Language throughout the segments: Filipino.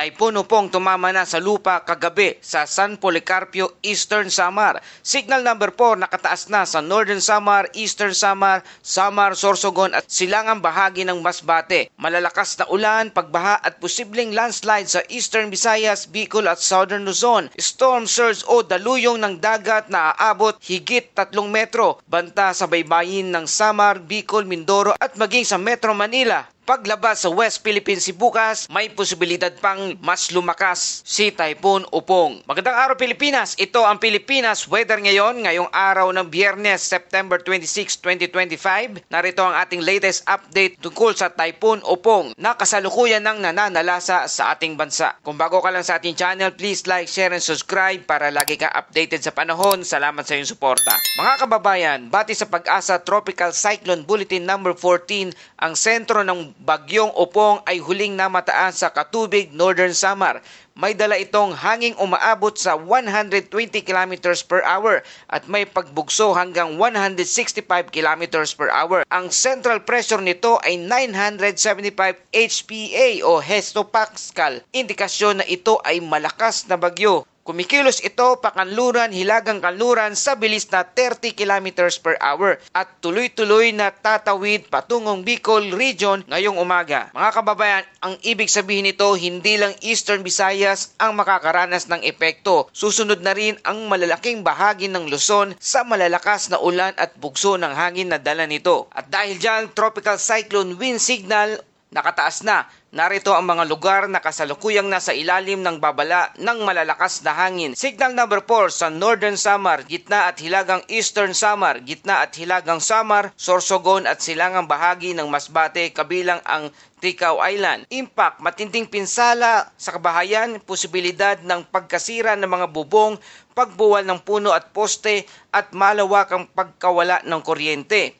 Typhoon Upong tumama na sa lupa kagabi sa San Policarpio, Eastern Samar. Signal number 4 nakataas na sa Northern Samar, Eastern Samar, Samar, Sorsogon at silangang bahagi ng Masbate. Malalakas na ulan, pagbaha at posibleng landslide sa Eastern Visayas, Bicol at Southern Luzon. Storm surge o daluyong ng dagat na aabot higit 3 metro. Banta sa baybayin ng Samar, Bicol, Mindoro at maging sa Metro Manila. Paglabas sa West Philippine Sea bukas, may posibilidad pang mas lumakas si Typhoon Upong. Magandang araw Pilipinas! Ito ang Pilipinas Weather ngayon, ngayong araw ng Biyernes, September 26, 2025. Narito ang ating latest update tungkol sa Typhoon Upong na kasalukuyan ng nananalasa sa ating bansa. Kung bago ka lang sa ating channel, please like, share, and subscribe para lagi kang updated sa panahon. Salamat sa iyong suporta. Mga kababayan, bati sa Pag-asa Tropical Cyclone Bulletin number 14, ang sentro ng Bagyong Upong ay huling namataan sa Katubig, Northern Samar. May dala itong hanging umaabot sa 120 km per hour at may pagbugso hanggang 165 km per hour. Ang central pressure nito ay 975 HPA o hectopascal. Indikasyon na ito ay malakas na bagyo. Kumikilos ito pakanluran, hilagang kanluran sa bilis na 30 km per hour at tuloy-tuloy na tatawid patungong Bicol Region ngayong umaga. Mga kababayan, ang ibig sabihin nito hindi lang Eastern Visayas ang makakaranas ng epekto. Susunod na rin ang malalaking bahagi ng Luzon sa malalakas na ulan at bugso ng hangin na dala nito. At dahil dyan, Tropical Cyclone Wind Signal nakataas na. Narito ang mga lugar na kasalukuyang nasa ilalim ng babala ng malalakas na hangin. Signal number 4 sa Northern Samar, gitna at hilagang Eastern Samar, gitna at hilagang Samar, Sorsogon at silangang bahagi ng Masbate kabilang ang Ticao Island. Impact, matinding pinsala sa kabahayan, posibilidad ng pagkasira ng mga bubong, pagbuwal ng puno at poste at malawakang pagkawala ng kuryente.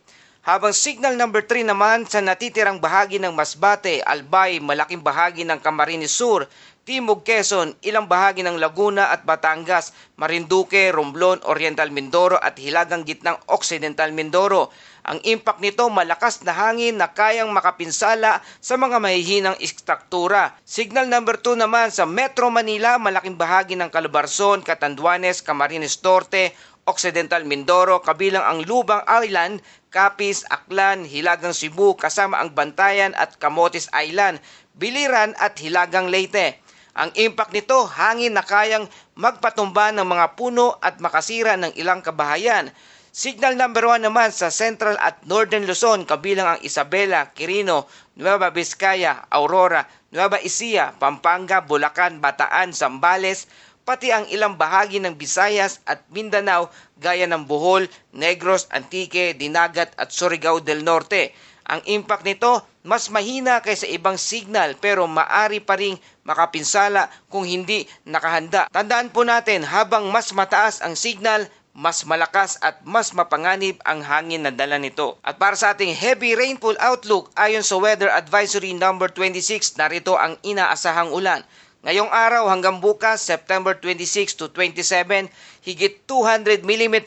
Habang signal number 3 naman sa natitirang bahagi ng Masbate, Albay, malaking bahagi ng Camarines Sur, Timog Quezon, ilang bahagi ng Laguna at Batangas, Marinduque, Romblon, Oriental Mindoro at hilagang gitnang Occidental Mindoro. Ang impact nito malakas na hangin na kayang makapinsala sa mga mahihinang istruktura. Signal number 2 naman sa Metro Manila, malaking bahagi ng Calabarzon, Catanduanes, Camarines Norte, Occidental Mindoro, kabilang ang Lubang Island, Capiz, Aklan, Hilagang Cebu kasama ang Bantayan at Camotes Island, Biliran at Hilagang Leyte. Ang impact nito, hangin na kayang magpatumba ng mga puno at makasira ng ilang kabahayan. Signal number 1 naman sa Central at Northern Luzon, kabilang ang Isabela, Quirino, Nueva Vizcaya, Aurora, Nueva Ecija, Pampanga, Bulacan, Bataan, Zambales, pati ang ilang bahagi ng Visayas at Mindanao gaya ng Bohol, Negros, Antique, Dinagat at Surigao del Norte. Ang impact nito mas mahina kaysa ibang signal pero maari pa ring makapinsala kung hindi nakahanda. Tandaan po natin, habang mas mataas ang signal, mas malakas at mas mapanganib ang hangin na dala nito. At para sa ating heavy rainfall outlook, ayon sa Weather Advisory number 26, narito ang inaasahang ulan. Ngayong araw hanggang bukas, September 26 to 27, higit 200 mm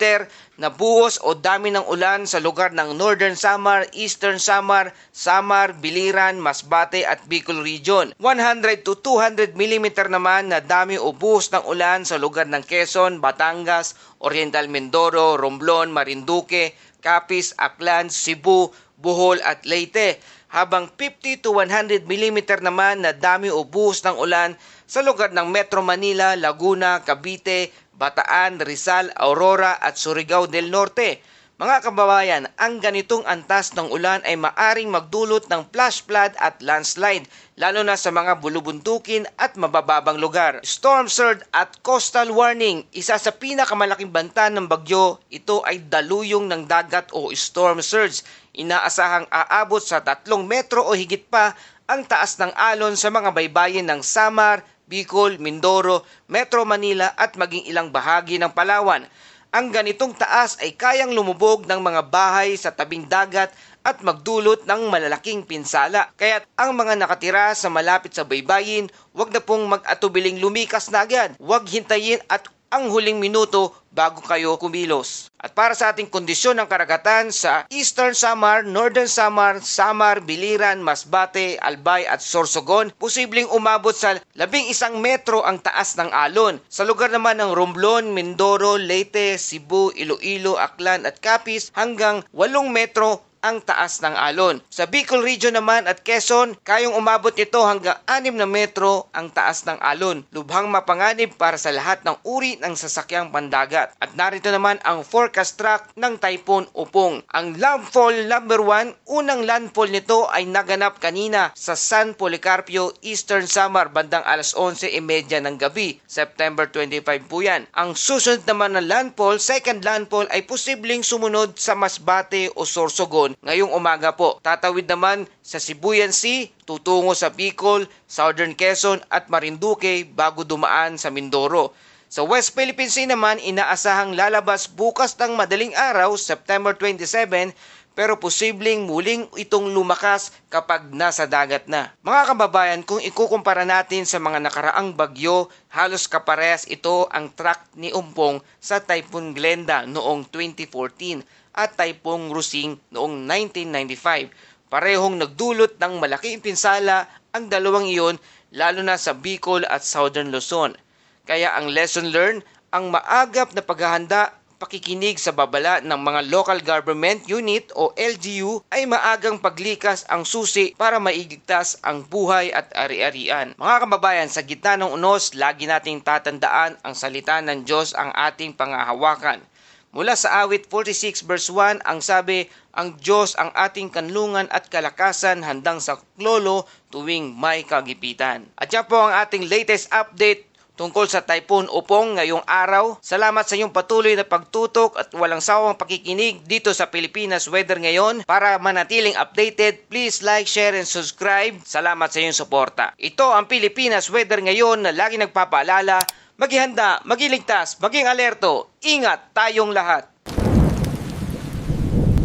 na buhos o dami ng ulan sa lugar ng Northern Samar, Eastern Samar, Samar, Biliran, Masbate at Bicol Region. 100 to 200 mm naman na dami o buhos ng ulan sa lugar ng Quezon, Batangas, Oriental Mindoro, Romblon, Marinduque, Capiz, Aklan, Cebu, Bohol at Leyte. Habang 50 to 100 mm naman na dami o buhos ng ulan sa lugar ng Metro Manila, Laguna, Cavite, Bataan, Rizal, Aurora at Surigao del Norte. Mga kababayan, ang ganitong antas ng ulan ay maaring magdulot ng flash flood at landslide, lalo na sa mga bulubuntukin at mabababang lugar. Storm surge at coastal warning, isa sa pinakamalaking banta ng bagyo, ito ay daluyong ng dagat o storm surge. Inaasahang aabot sa 3 metro o higit pa ang taas ng alon sa mga baybayin ng Samar, Bicol, Mindoro, Metro Manila at maging ilang bahagi ng Palawan. Ang ganitong taas ay kayang lumubog ng mga bahay sa tabing dagat at magdulot ng malalaking pinsala. Kaya't ang mga nakatira sa malapit sa baybayin, huwag na pong mag-atubiling lumikas na agad. Huwag hintayin at ang huling minuto bago kayo kumilos. At para sa ating kondisyon ng karagatan sa Eastern Samar, Northern Samar, Samar, Biliran, Masbate, Albay at Sorsogon, posibleng umabot sa 11 metro ang taas ng alon. Sa lugar naman ng Romblon, Mindoro, Leyte, Cebu, Iloilo, Aklan at Capiz hanggang 8 metro ang taas ng alon. Sa Bicol Region naman at Quezon, kayong umabot nito hanggang 6 na metro ang taas ng alon. Lubhang mapanganib para sa lahat ng uri ng sasakyang pandagat. At narito naman ang forecast track ng Typhoon Upong. Ang landfall number 1, unang landfall nito ay naganap kanina sa San Policarpio, Eastern Samar, bandang alas 11:30 ng gabi, September 25 po yan. Ang susunod naman na landfall, second landfall, ay posibleng sumunod sa Masbate o Sorsogon ngayong umaga po. Tatawid naman sa Sibuyan Sea, tutungo sa Bicol, Southern Quezon at Marinduque bago dumaan sa Mindoro. Sa West Philippine Sea naman, inaasahang lalabas bukas ng madaling araw, September 27, pero posibleng muling itong lumakas kapag nasa dagat na. Mga kababayan, kung ikukumpara natin sa mga nakaraang bagyo, halos kaparehas ito ang track ni Umpong sa Typhoon Glenda noong 2014 at Typhoon Rusing noong 1995. Parehong nagdulot ng malaking pinsala ang dalawang iyon, lalo na sa Bicol at Southern Luzon. Kaya ang lesson learned, ang maagap na paghahanda, pakikinig sa babala ng mga local government unit o LGU ay maagang paglikas ang susi para mailigtas ang buhay at ari-arian. Mga kababayan, sa gitna ng unos, lagi nating tatandaan ang salita ng Diyos ang ating pangahawakan. Mula sa awit 46 verse 1, ang sabi, ang Diyos ang ating kanlungan at kalakasan, handang sa klolo tuwing may kagipitan. At yan po ang ating latest update tungkol sa Typhoon Upong ngayong araw. Salamat sa iyong patuloy na pagtutok at walang sawang pakikinig dito sa Pilipinas Weather Ngayon. Para manatiling updated, please like, share, and subscribe. Salamat sa iyong suporta. Ito ang Pilipinas Weather Ngayon na lagi nagpapaalala, maghihanda, maging ligtas, maging alerto. Ingat tayong lahat.